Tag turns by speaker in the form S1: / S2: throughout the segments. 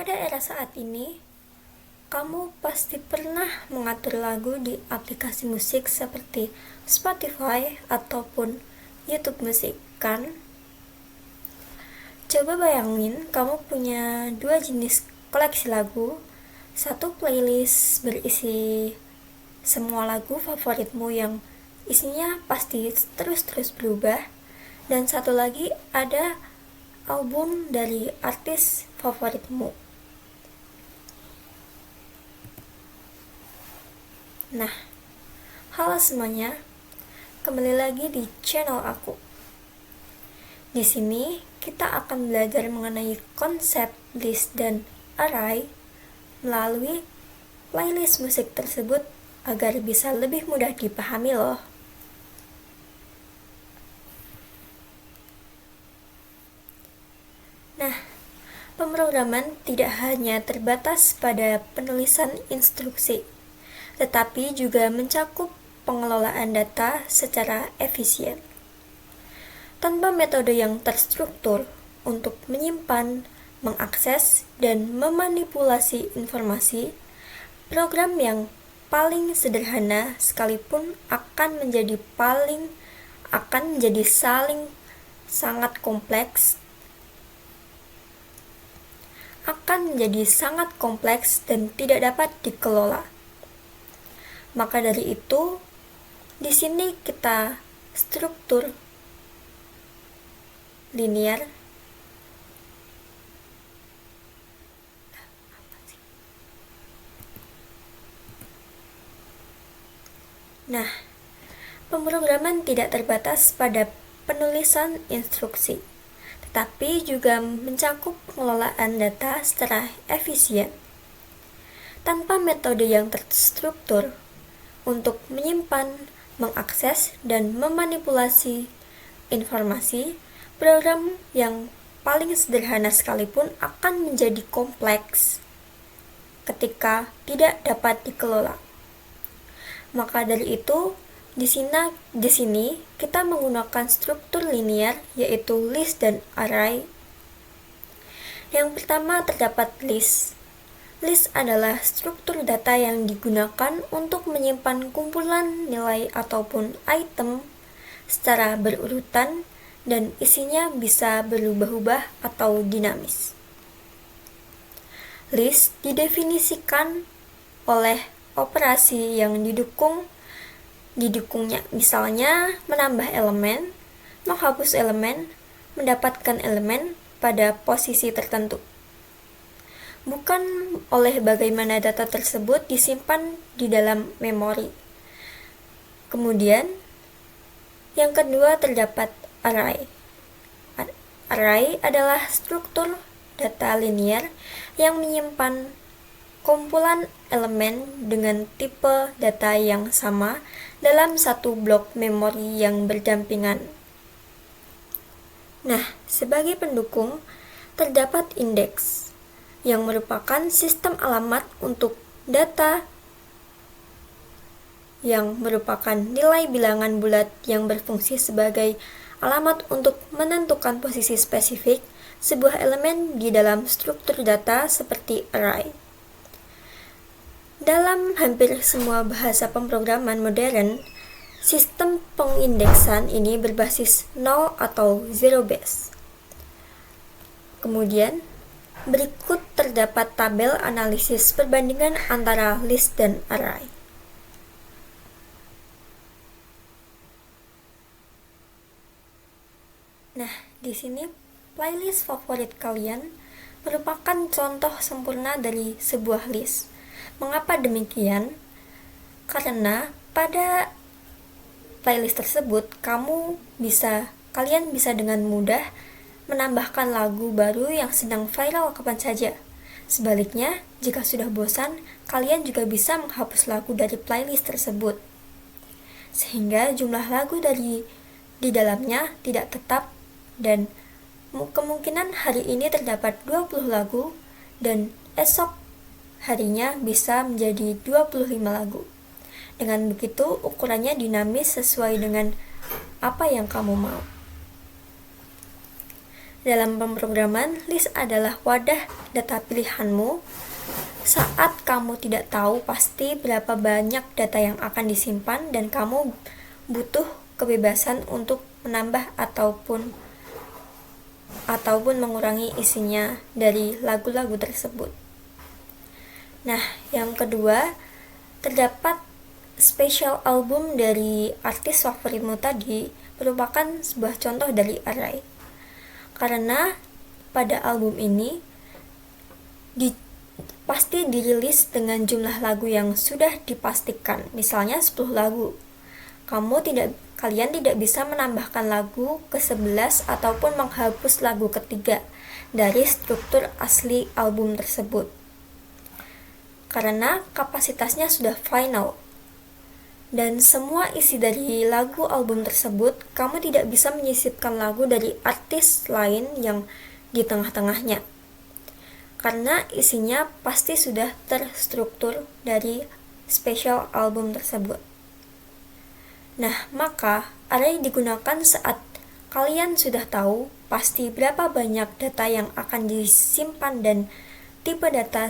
S1: Pada era saat ini, kamu pasti pernah mengatur lagu di aplikasi musik seperti Spotify ataupun YouTube Musik, kan? Coba bayangin kamu punya dua jenis koleksi lagu, satu playlist berisi semua lagu favoritmu yang isinya pasti terus-terus berubah, dan satu lagi ada album dari artis favoritmu. Nah, halo semuanya, kembali lagi di channel aku. Di sini kita akan belajar mengenai konsep list dan array melalui playlist musik tersebut agar bisa lebih mudah dipahami loh. Nah, pemrograman tidak hanya terbatas pada penulisan instruksi, tetapi juga mencakup pengelolaan data secara efisien. Tanpa metode yang terstruktur untuk menyimpan, mengakses, dan memanipulasi informasi, program yang paling sederhana sekalipun akan menjadi sangat kompleks dan tidak dapat dikelola. Maka dari itu, di sini kita struktur linear Nah, pemrograman tidak terbatas pada penulisan instruksi, tetapi juga mencakup pengelolaan data secara efisien. Tanpa metode yang terstruktur untuk menyimpan, mengakses, dan memanipulasi informasi, program yang paling sederhana sekalipun akan menjadi kompleks ketika tidak dapat dikelola. Maka dari itu, di sini kita menggunakan struktur linear, yaitu list dan array. Yang pertama terdapat list. List adalah struktur data yang digunakan untuk menyimpan kumpulan nilai ataupun item secara berurutan, dan isinya bisa berubah-ubah atau dinamis. List didefinisikan oleh operasi yang didukungnya, misalnya menambah elemen, menghapus elemen, mendapatkan elemen pada posisi tertentu, bukan oleh bagaimana data tersebut disimpan di dalam memori. Kemudian, yang kedua terdapat array. Array adalah struktur data linear yang menyimpan kumpulan elemen dengan tipe data yang sama dalam satu blok memori yang berdampingan. Nah, sebagai pendukung, terdapat indeks, yang merupakan sistem alamat untuk data yang merupakan nilai bilangan bulat yang berfungsi sebagai alamat untuk menentukan posisi spesifik sebuah elemen di dalam struktur data seperti array. Dalam hampir semua bahasa pemrograman modern, sistem pengindeksan ini berbasis 0 atau zero base. Kemudian, berikut terdapat tabel analisis perbandingan antara list dan array. Nah, di sini playlist favorit kalian merupakan contoh sempurna dari sebuah list. Mengapa demikian? Karena pada playlist tersebut kalian bisa dengan mudah menambahkan lagu baru yang sedang viral kapan saja. Sebaliknya, jika sudah bosan, kalian juga bisa menghapus lagu dari playlist tersebut, sehingga jumlah lagu di dalamnya tidak tetap, dan kemungkinan hari ini terdapat 20 lagu dan esok harinya bisa menjadi 25 lagu. Dengan begitu, ukurannya dinamis sesuai dengan apa yang kamu mau. Dalam pemrograman, list adalah wadah data pilihanmu. Saat kamu tidak tahu pasti berapa banyak data yang akan disimpan dan kamu butuh kebebasan untuk menambah ataupun mengurangi isinya dari lagu-lagu tersebut. Nah, yang kedua, terdapat special album dari artis favoritmu tadi merupakan sebuah contoh dari array. Karena pada album ini pasti dirilis dengan jumlah lagu yang sudah dipastikan, misalnya 10 lagu. Kalian tidak bisa menambahkan lagu ke-11 ataupun menghapus lagu ketiga dari struktur asli album tersebut. Karena kapasitasnya sudah final. Dan semua isi dari lagu album tersebut, kamu tidak bisa menyisipkan lagu dari artis lain yang di tengah-tengahnya. Karena isinya pasti sudah terstruktur dari special album tersebut. Nah, maka array digunakan saat kalian sudah tahu pasti berapa banyak data yang akan disimpan dan tipe data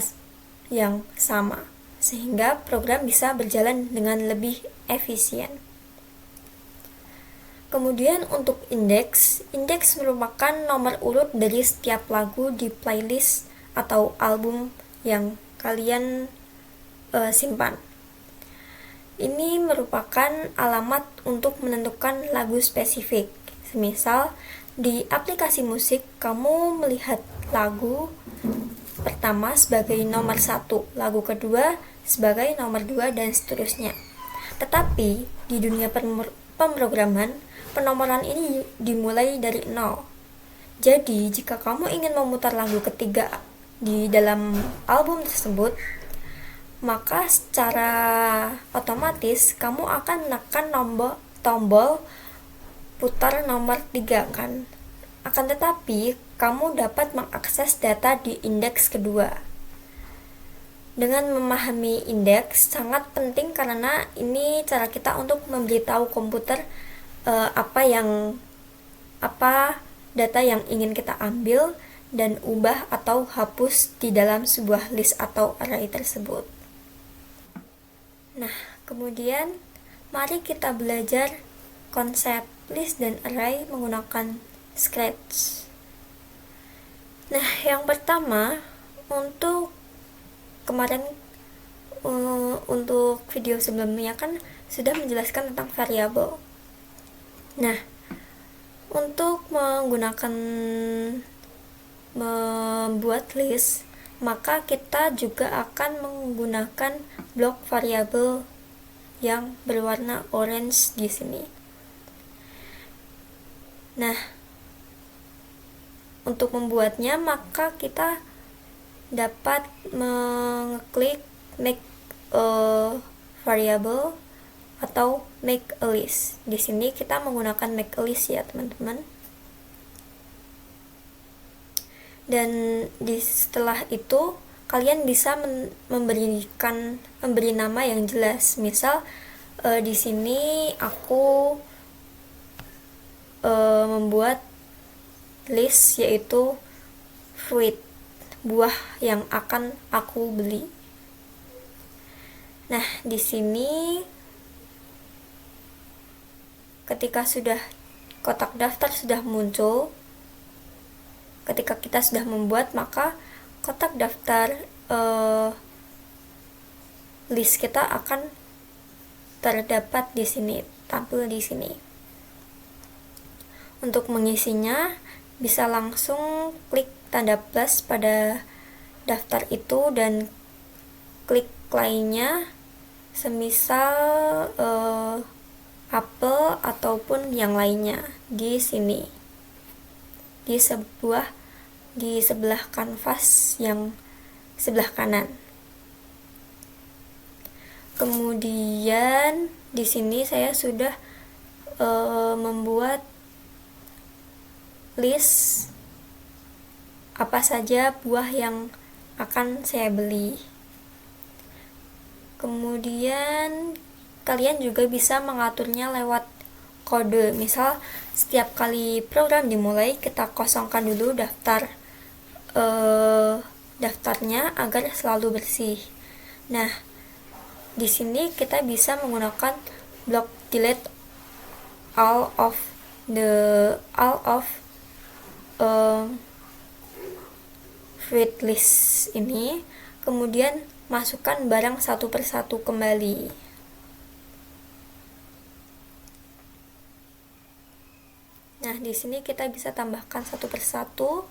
S1: yang sama, sehingga program bisa berjalan dengan lebih efisien. Kemudian untuk indeks merupakan nomor urut dari setiap lagu di playlist atau album yang kalian simpan. Ini merupakan alamat untuk menentukan lagu spesifik. Semisal di aplikasi musik kamu melihat lagu pertama sebagai nomor 1, lagu kedua sebagai nomor 2, dan seterusnya. Tetapi di dunia pemrograman, penomoran ini dimulai dari 0. Jadi jika kamu ingin memutar lagu ketiga di dalam album tersebut, maka secara otomatis kamu akan menekan tombol putar nomor 3 kan. Akan tetapi, kamu dapat mengakses data di indeks kedua. Dengan memahami indeks sangat penting karena ini cara kita untuk memberitahu komputer apa data yang ingin kita ambil dan ubah atau hapus di dalam sebuah list atau array tersebut. Nah, kemudian mari kita belajar konsep list dan array menggunakan Scratch. Nah, yang pertama untuk video sebelumnya kan sudah menjelaskan tentang variabel. Nah, untuk membuat list, maka kita juga akan menggunakan blok variabel yang berwarna orange di sini. Nah, untuk membuatnya maka kita dapat mengklik make a variable atau make a list. Di sini kita menggunakan make a list ya, teman-teman. Dan setelah itu kalian bisa memberi nama yang jelas. Misal di sini aku membuat list yaitu fruit, buah yang akan aku beli. Nah, di sini ketika kotak daftar sudah muncul, ketika kita sudah membuat, maka kotak daftar list kita akan terdapat di sini, tampil di sini. Untuk mengisinya bisa langsung klik tanda plus pada daftar itu dan klik lainnya, semisal apel ataupun yang lainnya di sini, di sebelah kanvas yang sebelah kanan. Kemudian di sini saya sudah membuat list apa saja buah yang akan saya beli. Kemudian kalian juga bisa mengaturnya lewat kode. Misal setiap kali program dimulai, kita kosongkan dulu daftarnya agar selalu bersih. Nah, di sini kita bisa menggunakan block delete all of fruit list ini, kemudian masukkan barang satu persatu kembali. Nah, di sini kita bisa tambahkan satu persatu.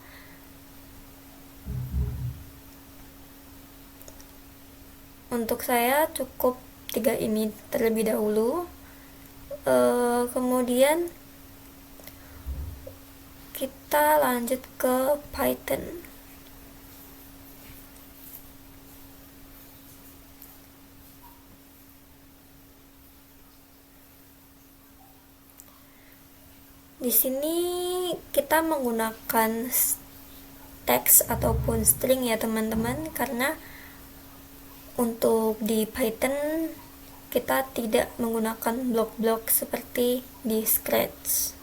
S1: Untuk saya cukup 3 ini terlebih dahulu. Kemudian kita lanjut ke Python. Di sini kita menggunakan teks ataupun string ya teman-teman, karena untuk di Python kita tidak menggunakan blok-blok seperti di Scratch.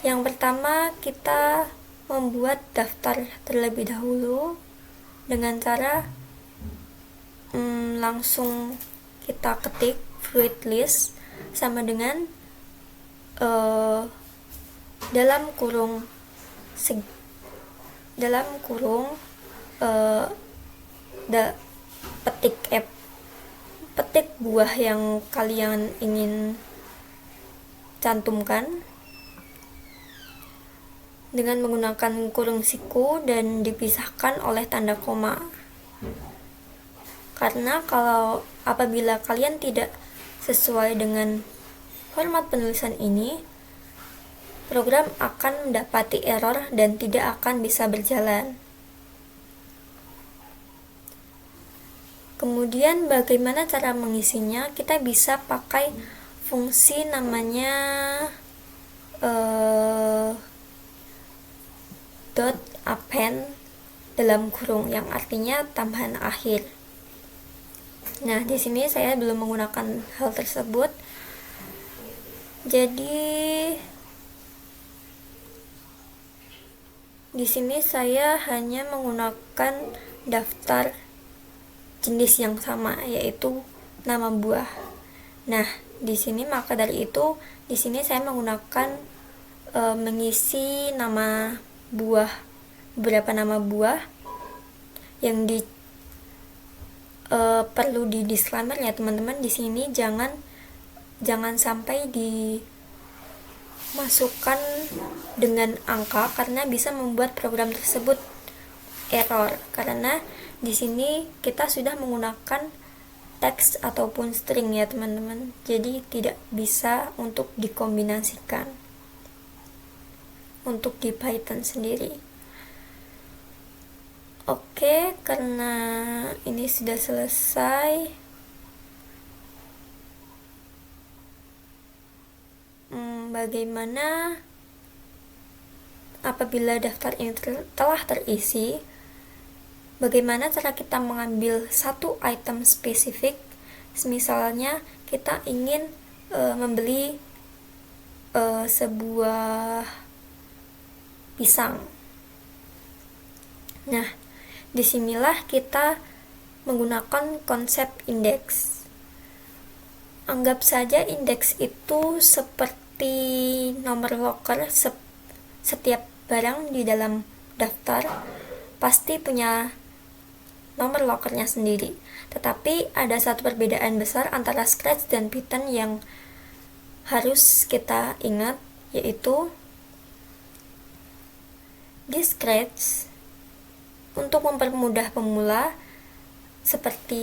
S1: Yang pertama, kita membuat daftar terlebih dahulu dengan cara langsung kita ketik fruit list sama dengan dalam kurung petik buah yang kalian ingin cantumkan dengan menggunakan kurung siku dan dipisahkan oleh tanda koma. Karena apabila kalian tidak sesuai dengan format penulisan ini, program akan mendapati error dan tidak akan bisa berjalan. Kemudian bagaimana cara mengisinya? Kita bisa pakai fungsi namanya dot append dalam kurung, yang artinya tambahan akhir. Nah, di sini saya belum menggunakan hal tersebut. Jadi di sini saya hanya menggunakan daftar jenis yang sama, yaitu nama buah. Nah, di sini maka dari itu di sini saya menggunakan mengisi nama buah, beberapa nama buah yang perlu di disclaimer ya teman-teman. Di sini jangan sampai dimasukkan dengan angka, karena bisa membuat program tersebut error, karena di sini kita sudah menggunakan teks ataupun string ya teman-teman, jadi tidak bisa untuk dikombinasikan untuk di Python sendiri. Oke, karena ini sudah selesai, bagaimana apabila daftar ini telah terisi? Bagaimana cara kita mengambil satu item spesifik? Misalnya kita ingin membeli sebuah pisang. Nah, disinilah kita menggunakan konsep indeks. Anggap saja indeks itu seperti nomor loker. Setiap barang di dalam daftar pasti punya nomor lokernya sendiri. Tetapi ada satu perbedaan besar antara Scratch dan Python yang harus kita ingat, yaitu di Scratch, untuk mempermudah pemula seperti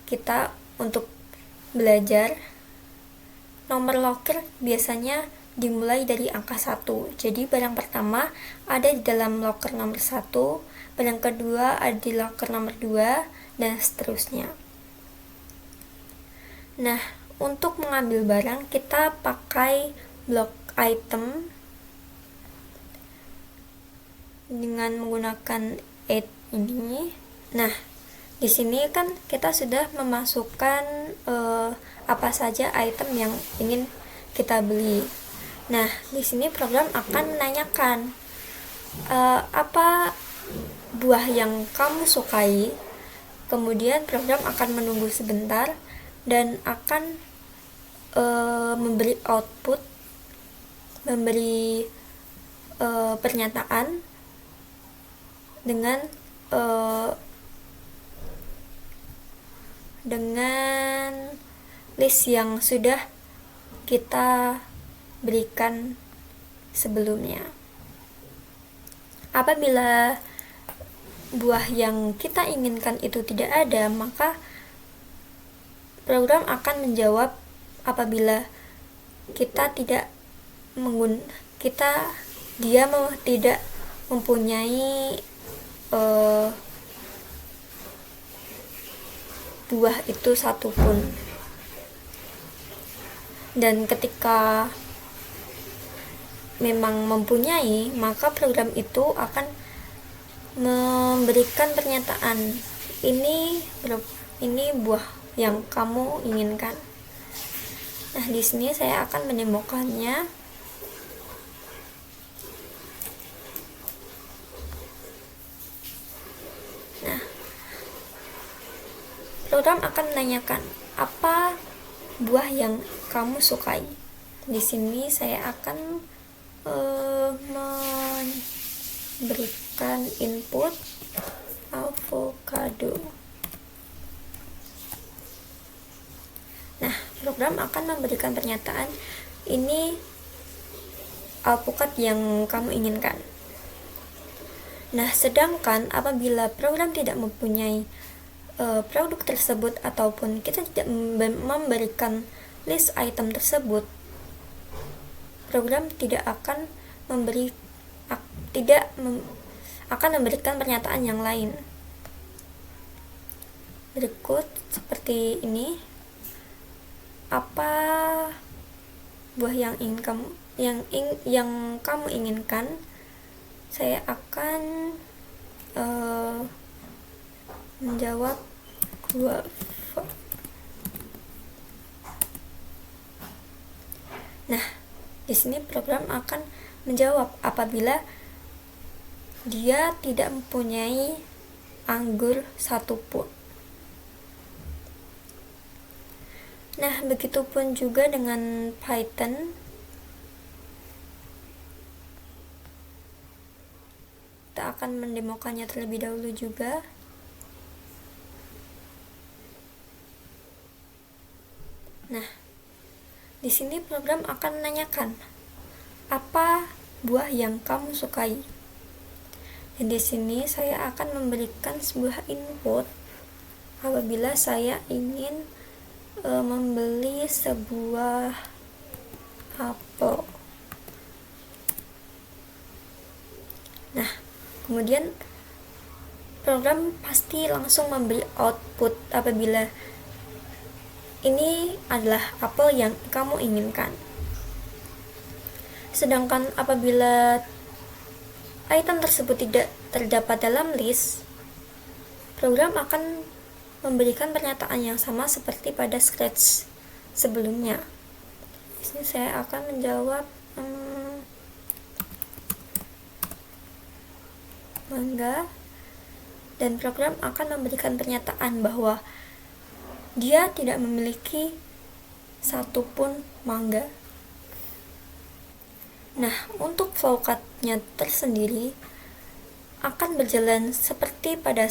S1: kita untuk belajar, nomor loker biasanya dimulai dari angka 1. Jadi barang pertama ada di dalam loker nomor 1, barang kedua ada di loker nomor 2, dan seterusnya. Nah, untuk mengambil barang kita pakai block item dengan menggunakan add ini. Nah, Di sini kan kita sudah memasukkan apa saja item yang ingin kita beli. Nah, di sini program akan menanyakan apa buah yang kamu sukai. Kemudian program akan menunggu sebentar dan akan memberi output, memberi pernyataan dengan list yang sudah kita berikan sebelumnya. Apabila buah yang kita inginkan itu tidak ada, maka program akan menjawab apabila kita tidak tidak mempunyai buah itu satupun. Dan ketika memang mempunyai, maka program itu akan memberikan pernyataan, ini buah yang kamu inginkan. Nah, di sini saya akan mendemokannya. Nah, program akan menanyakan apa buah yang kamu sukai. Di sini saya akan memberikan input avocado. Nah, program akan memberikan pernyataan, ini alpukat yang kamu inginkan. Nah, sedangkan apabila program tidak mempunyai produk tersebut ataupun kita tidak memberikan list item tersebut, program akan memberikan pernyataan yang lain. Berikut seperti ini. Apa buah yang kamu inginkan? Saya akan menjawab guava. Nah, di sini program akan menjawab apabila dia tidak mempunyai anggur satupun. Nah, begitupun juga dengan Python. Kita akan mendemokannya terlebih dahulu juga. Nah, di sini program akan menanyakan apa buah yang kamu sukai. Dan di sini saya akan memberikan sebuah input apabila saya ingin membeli sebuah apel. Nah, kemudian program pasti langsung memberi output apabila ini adalah apel yang kamu inginkan. Sedangkan apabila item tersebut tidak terdapat dalam list, program akan memberikan pernyataan yang sama seperti pada Scratch sebelumnya. Di sini saya akan menjawab mangga, dan program akan memberikan pernyataan bahwa dia tidak memiliki satupun mangga. Nah, untuk flowcard-nya tersendiri akan berjalan seperti pada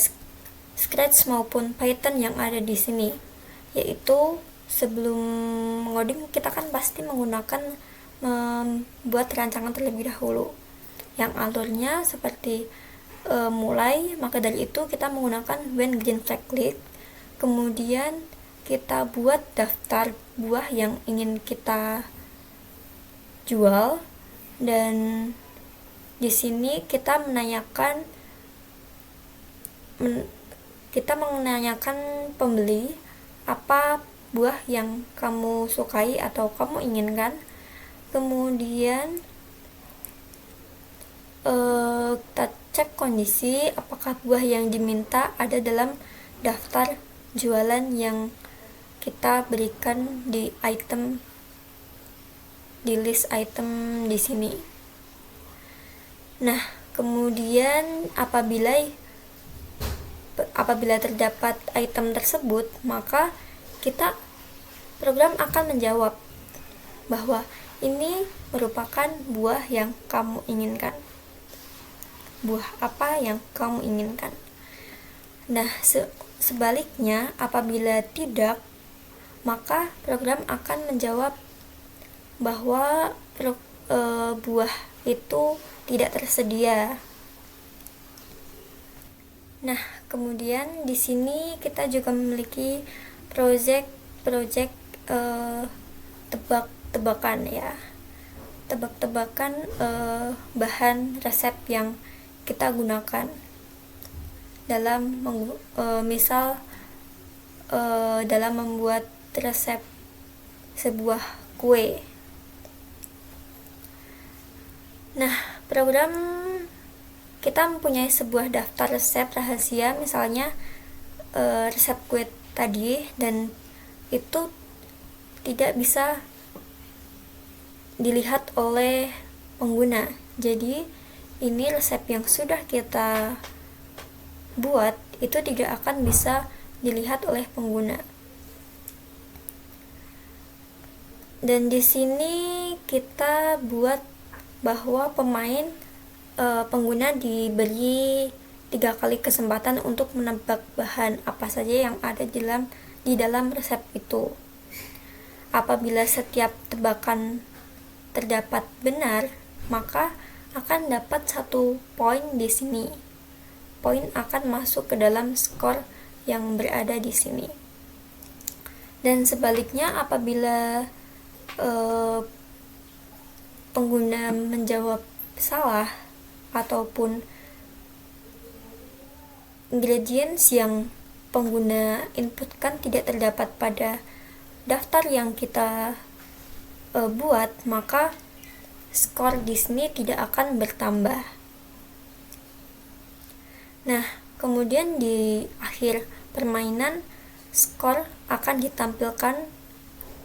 S1: Scratch maupun Python yang ada di sini, yaitu sebelum mengoding kita kan pasti menggunakan membuat rancangan terlebih dahulu yang alurnya seperti mulai, maka dari itu kita menggunakan when green flag click, kemudian kita buat daftar buah yang ingin kita jual, dan di sini kita menanyakan pembeli apa buah yang kamu sukai atau kamu inginkan. Kemudian kita cek kondisi apakah buah yang diminta ada dalam daftar jualan yang kita berikan di list item di sini. Nah, kemudian apabila terdapat item tersebut, maka program akan menjawab bahwa ini merupakan buah yang kamu inginkan. Buah apa yang kamu inginkan? Nah, sebaliknya apabila tidak, maka program akan menjawab bahwa buah itu tidak tersedia. Nah, kemudian di sini kita juga memiliki project tebak-tebakan ya. Tebak-tebakan bahan resep yang kita gunakan dalam dalam membuat resep sebuah kue. Nah, kita mempunyai sebuah daftar resep rahasia, misalnya resep kue tadi, dan itu tidak bisa dilihat oleh pengguna. Jadi ini resep yang sudah kita buat itu tidak akan bisa dilihat oleh pengguna. Dan di sini kita buat bahwa pengguna diberi 3 kali kesempatan untuk menebak bahan apa saja yang ada di dalam resep itu. Apabila setiap tebakan terdapat benar, maka akan dapat 1 poin di sini. Poin akan masuk ke dalam skor yang berada di sini. Dan sebaliknya, apabila pengguna menjawab salah ataupun ingredients yang pengguna inputkan tidak terdapat pada daftar yang kita buat, maka skor di sini tidak akan bertambah. Nah, kemudian di akhir permainan skor akan ditampilkan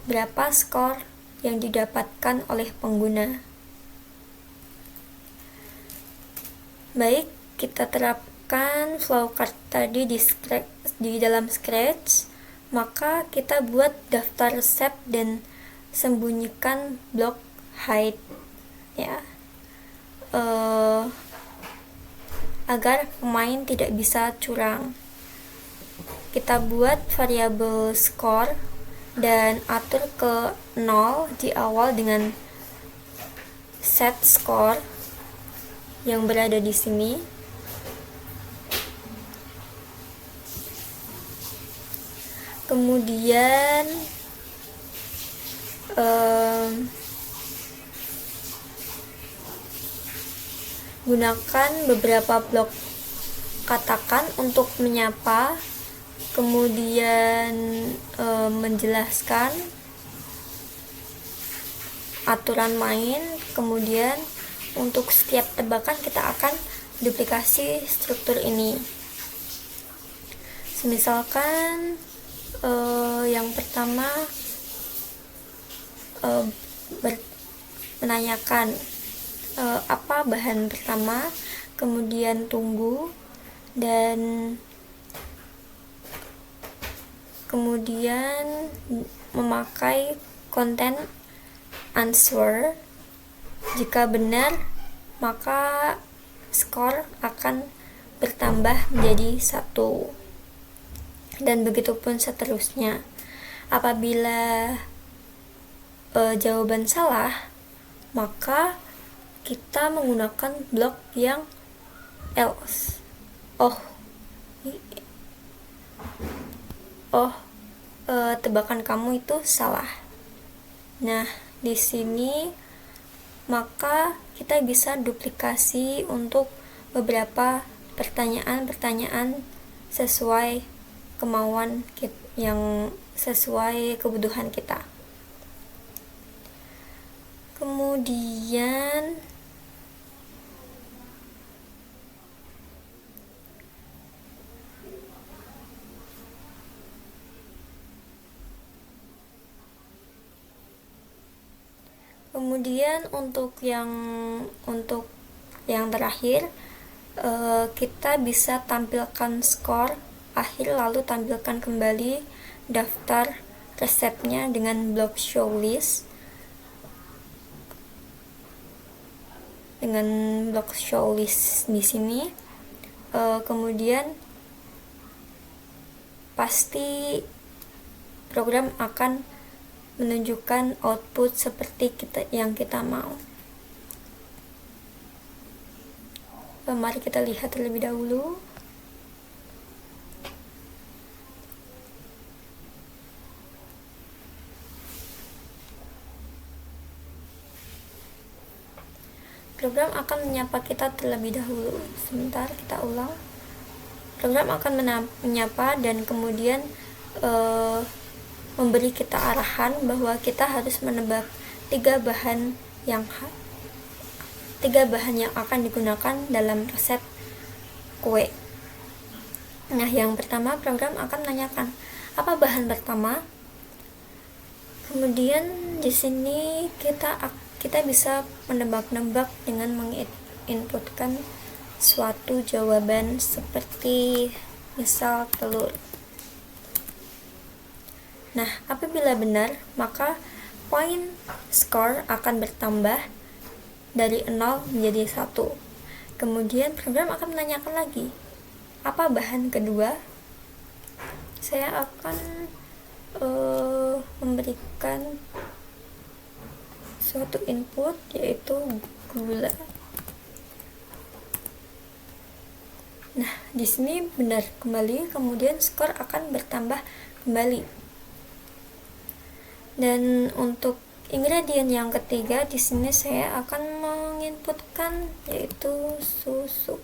S1: berapa skor yang didapatkan oleh pengguna. Baik, kita terapkan flowchart tadi di dalam Scratch, maka kita buat daftar resep dan sembunyikan blok hide ya, agar pemain tidak bisa curang. Kita buat variabel skor dan atur ke 0 di awal dengan set score yang berada di sini. Kemudian gunakan beberapa blok katakan untuk menyapa, kemudian menjelaskan aturan main. Kemudian untuk setiap tebakan kita akan duplikasi struktur ini. Misalkan yang pertama menanyakan apa bahan pertama, kemudian tunggu, dan kemudian memakai konten answer. Jika benar, maka skor akan bertambah menjadi 1, dan begitupun seterusnya. Apabila jawaban salah, maka kita menggunakan blok yang else. Tebakan kamu itu salah. Nah, di sini maka kita bisa duplikasi untuk beberapa pertanyaan sesuai kemauan yang sesuai kebutuhan kita. Kemudian Kemudian untuk yang terakhir, kita bisa tampilkan skor akhir, lalu tampilkan kembali daftar resepnya dengan blok show list. Di sini, kemudian pasti program akan menunjukkan output seperti yang kita mau. Mari kita lihat terlebih dahulu. Program akan menyapa kita terlebih dahulu. Sebentar, kita ulang. Program akan menyapa dan kemudian memberi kita arahan bahwa kita harus menebak tiga bahan yang akan digunakan dalam resep kue. Nah, yang pertama program akan menanyakan apa bahan pertama. Kemudian di sini kita bisa menebak-nebak dengan menginputkan suatu jawaban seperti misal telur. Nah, apabila benar, maka poin skor akan bertambah dari 0 menjadi 1. Kemudian program akan menanyakan lagi, apa bahan kedua? Saya akan memberikan suatu input, yaitu gula. Nah, di sini benar kembali, kemudian skor akan bertambah kembali. Dan untuk ingredient yang ketiga, di sini saya akan menginputkan yaitu susu.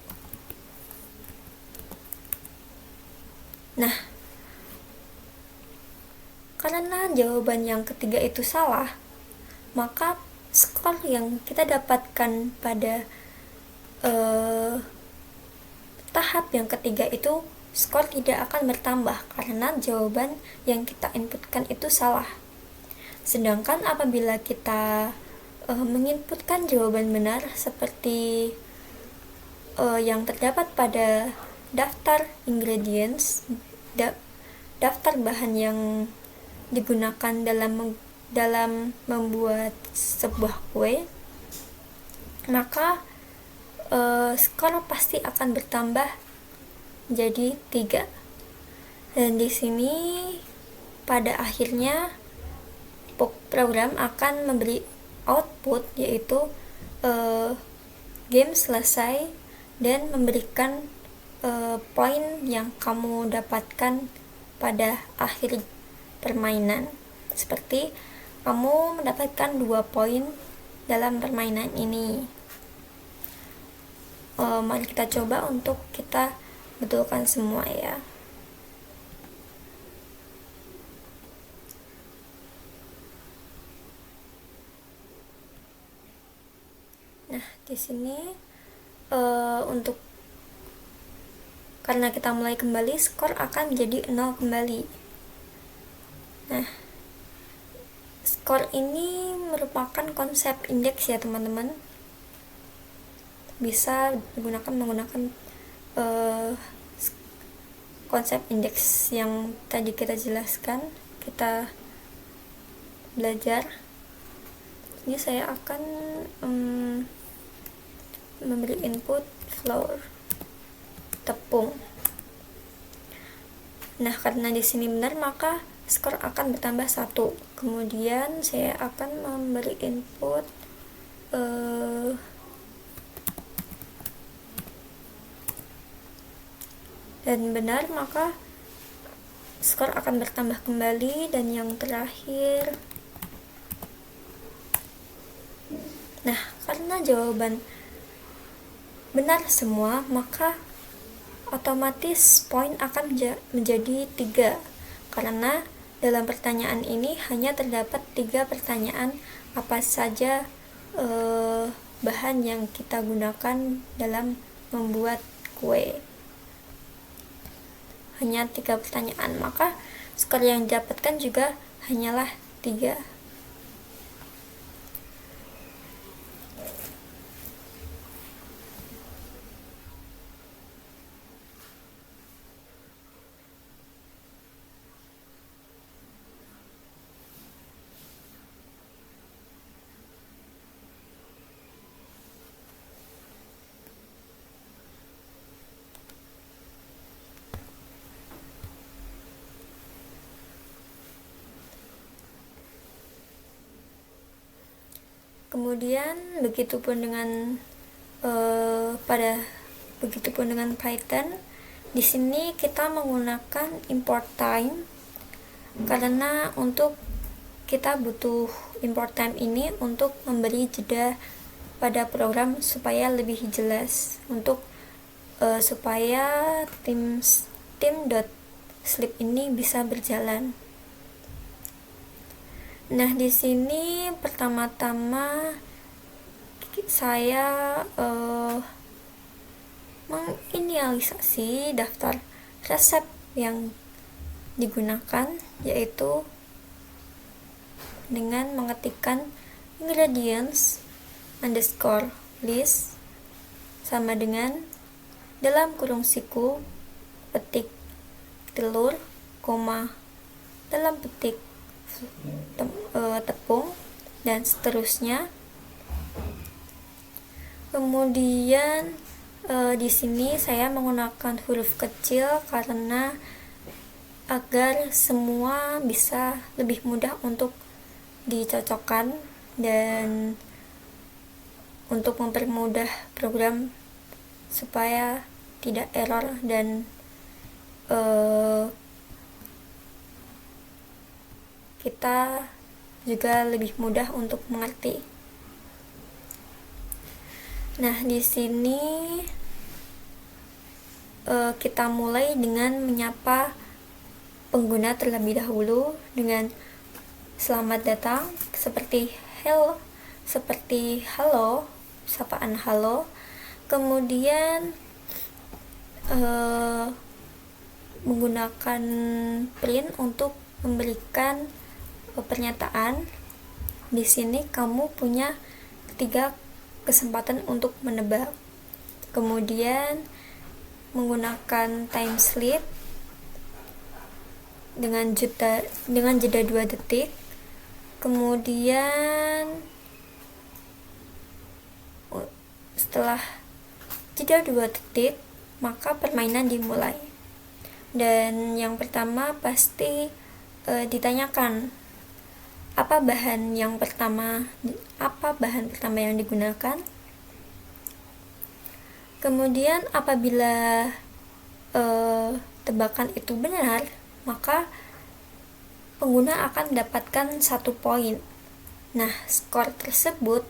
S1: Nah, karena jawaban yang ketiga itu salah, maka skor yang kita dapatkan pada tahap yang ketiga itu skor tidak akan bertambah karena jawaban yang kita inputkan itu salah. Sedangkan apabila kita menginputkan jawaban benar seperti yang terdapat pada daftar ingredients, daftar bahan yang digunakan dalam membuat sebuah kue, maka skor pasti akan bertambah jadi 3. Dan di sini pada akhirnya program akan memberi output, yaitu game selesai dan memberikan poin yang kamu dapatkan pada akhir permainan. Seperti kamu mendapatkan 2 poin dalam permainan ini. Mari kita coba untuk kita betulkan semua ya. Nah, di sini karena kita mulai kembali, skor akan menjadi 0 kembali. Nah, skor ini merupakan konsep indeks ya teman-teman. Bisa menggunakan konsep indeks yang tadi kita jelaskan, kita belajar. Ini saya akan memberi input flour, tepung. Nah, karena di sini benar, maka skor akan bertambah 1. Kemudian saya akan memberi input dan benar, maka skor akan bertambah kembali. Dan yang terakhir, nah, karena jawaban benar semua, maka otomatis poin akan menjadi 3, karena dalam pertanyaan ini hanya terdapat 3 pertanyaan apa saja bahan yang kita gunakan dalam membuat kue. Hanya 3 pertanyaan, maka skor yang didapatkan juga hanyalah 3. Kemudian begitupun dengan Python. Di sini kita menggunakan import time karena untuk kita butuh import time ini untuk memberi jeda pada program supaya lebih jelas, untuk supaya tim.sleep ini bisa berjalan. Nah, di sini pertama-tama saya menginisialisasi daftar resep yang digunakan, yaitu dengan mengetikkan ingredients underscore list sama dengan dalam kurung siku petik telur, dalam petik tepung, dan seterusnya. Kemudian di sini saya menggunakan huruf kecil karena agar semua bisa lebih mudah untuk dicocokkan dan untuk mempermudah program supaya tidak error dan kita juga lebih mudah untuk mengerti. Nah, di sini kita mulai dengan menyapa pengguna terlebih dahulu dengan selamat datang, seperti halo, sapaan halo. Kemudian menggunakan print untuk memberikan pernyataan. Di sini kamu punya 3 kesempatan untuk menebak. Kemudian menggunakan time sleep dengan jeda 2 detik. Kemudian setelah jeda 2 detik maka permainan dimulai. Dan yang pertama pasti ditanyakan apa bahan pertama yang digunakan. Kemudian apabila tebakan itu benar, maka pengguna akan mendapatkan 1 poin. Nah, skor tersebut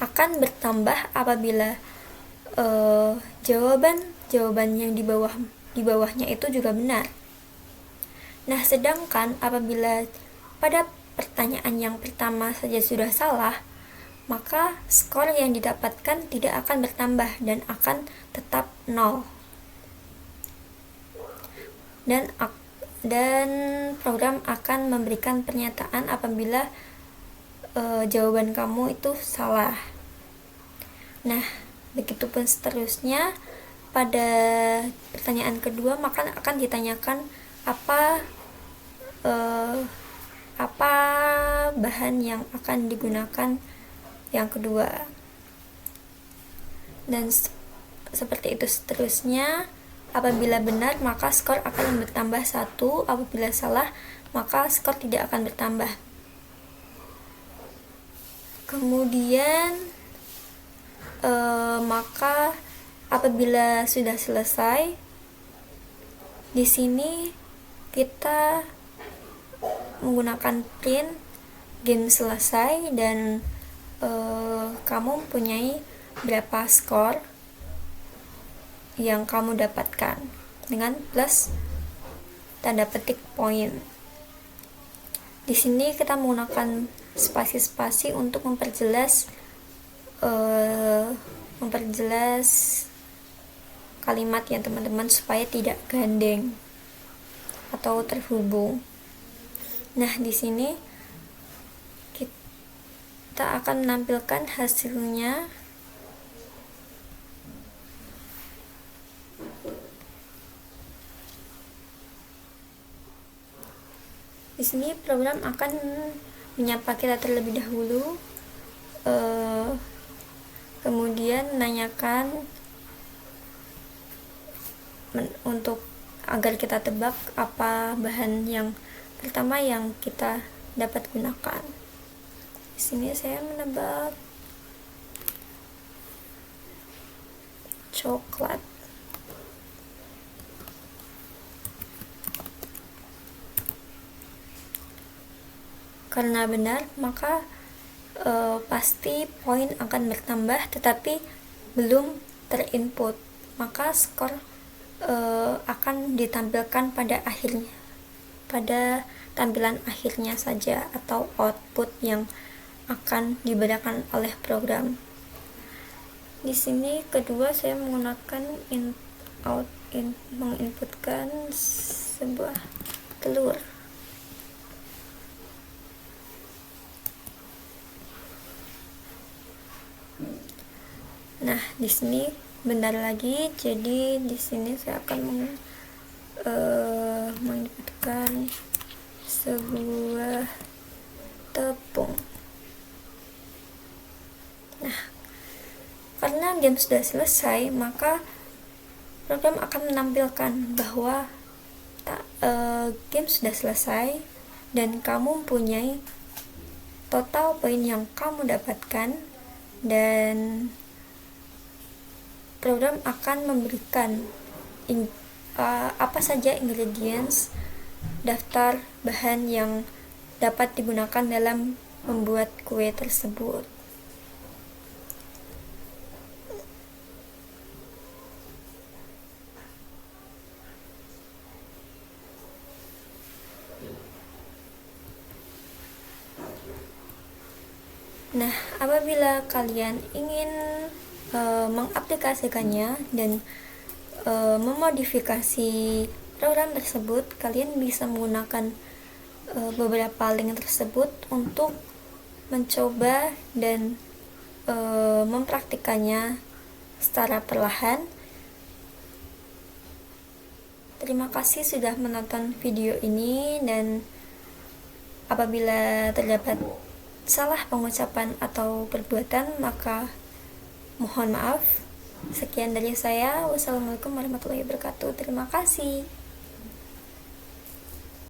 S1: akan bertambah apabila jawaban yang di bawahnya itu juga benar. Nah, sedangkan apabila pada pertanyaan yang pertama saja sudah salah, maka skor yang didapatkan tidak akan bertambah dan akan tetap 0. Dan program akan memberikan pernyataan apabila jawaban kamu itu salah. Nah, begitupun seterusnya. Pada pertanyaan kedua maka akan ditanyakan apa bahan yang akan digunakan yang kedua, dan seperti itu seterusnya. Apabila benar maka skor akan bertambah 1, apabila salah maka skor tidak akan bertambah. Kemudian maka apabila sudah selesai, di sini kita menggunakan print game selesai dan kamu mempunyai berapa skor yang kamu dapatkan dengan plus tanda petik poin. Di sini kita menggunakan spasi-spasi untuk memperjelas kalimat ya teman-teman, supaya tidak gandeng atau terhubung. Nah, di sini kita akan menampilkan hasilnya. Di sini program akan menyapa kita terlebih dahulu, kemudian menanyakan untuk agar kita tebak apa bahan yang pertama yang kita dapat gunakan. Di sini saya menebak coklat. Karena benar, maka pasti poin akan bertambah, tetapi belum terinput, maka skor akan ditampilkan pada akhirnya, pada tampilan akhirnya saja, atau output yang akan diberikan oleh program. Di sini kedua saya menggunakan menginputkan sebuah telur. Nah, di sini benar lagi, jadi di sini saya akan menginputkan sebuah tepung. Nah, karena game sudah selesai, maka program akan menampilkan bahwa game sudah selesai dan kamu mempunyai total poin yang kamu dapatkan, dan program akan memberikan apa saja ingredients, daftar bahan yang dapat digunakan dalam membuat kue tersebut. Nah, apabila kalian ingin mengaplikasikannya dan memodifikasi program tersebut, kalian bisa menggunakan beberapa link tersebut untuk mencoba dan mempraktikannya secara perlahan. Terima kasih sudah menonton video ini, dan apabila terdapat salah pengucapan atau perbuatan, maka mohon maaf. Sekian dari saya. Wassalamualaikum warahmatullahi wabarakatuh. Terima kasih.